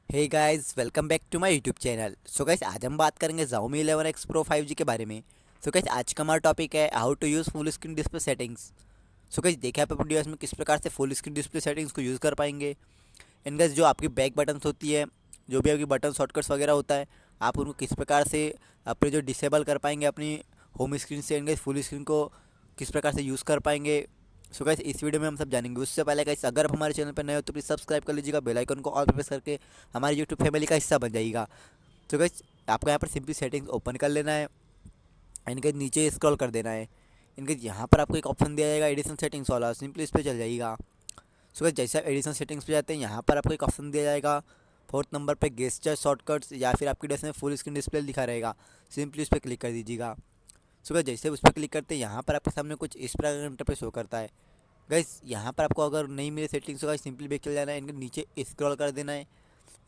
Hey guys, welcome back to my YouTube channel. So guys, आज हम बात करेंगे Xiaomi 11x Pro 5G के बारे में। सो गाइस, आज का हमारा टॉपिक है how to use full screen display settings. So guys, देखिए आप अपने डिवाइस में किस प्रकार से फुल स्क्रीन डिस्प्ले सेटिंग्स को यूज़ कर पाएंगे। एंड गाइस, जो आपकी बैक बटन्स होती है, जो भी आपकी बटन शॉर्टकट्स वगैरह होता है, आप उनको किस प्रकार से अपने जो डिसेबल कर पाएंगे अपनी होम स्क्रीन से। एंड गाइस, फुल स्क्रीन को किस प्रकार से यूज़ कर पाएंगे। सो गाइस, इस वीडियो में हम सब जानेंगे। उससे पहले गाइस, अगर आप हमारे चैनल पर नए हो तो प्लीज़ सब्सक्राइब कर लीजिएगा, बेल आइकन को ऑल पे प्रेस करके हमारे यूट्यूब फैमिली का हिस्सा बन जाइएगा। तो गाइस, आपको यहाँ पर सिंपली सेटिंग्स ओपन कर लेना है। इनके नीचे स्क्रॉल कर देना है। इनके यहाँ पर आपको एक ऑप्शन दिया जाएगा एडिशनल सेटिंग्स वाला, सिंपली इस पर चल जाइएगा। सो गाइस, जैसे आप एडिशनल सेटिंग्स पे जाते हैं, यहाँ पर आपको एक ऑप्शन दिया जाएगा फोर्थ नंबर पे गेस्चर शॉर्टकट्स, या फिर आपकी डिवाइस में फुल स्क्रीन डिस्प्ले लिखा रहेगा, सिंपली उस पर क्लिक कर दीजिएगा। सो गाइस, जैसे उस पर क्लिक करते हैं, यहाँ पर आपके सामने कुछ इस प्रकार का इंटरफेस शो करता है। गाइस, यहाँ पर आपको अगर नहीं मिले सेटिंग्स होगा, सिंपली बैक चल जाना है, इनके नीचे स्क्रॉल कर देना है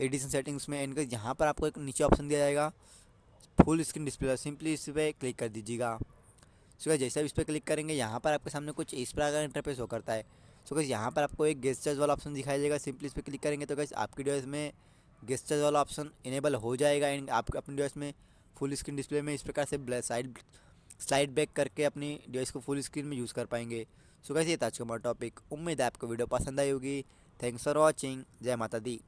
एडिशन सेटिंग्स में। इनके यहाँ पर आपको एक नीचे ऑप्शन दिया जाएगा फुल स्क्रीन डिस्प्ले, सिंपली इस पर क्लिक कर दीजिएगा। सो गाइस, जैसे आप इस पर क्लिक करेंगे, यहाँ पर आपके सामने कुछ इस प्रकार का इंटरफेस शो करता है। सो गाइस, यहाँ पर आपको एक गेस्चर्स वाला ऑप्शन दिखाई देगा, सिंपली इस पर क्लिक करेंगे तो गाइस आपकी डिवाइस में गेस्चर्स वाला ऑप्शन इनेबल हो जाएगा। एंड आप अपनी डिवाइस में फुल स्क्रीन डिस्प्ले में इस प्रकार से स्लाइड बैक करके अपनी डिवाइस को फुल स्क्रीन में यूज़ कर पाएंगे। सो गाइस, ये था आज का हमारा टॉपिक। उम्मीद है आपको वीडियो पसंद आई होगी। Thanks for watching. जय माता दी।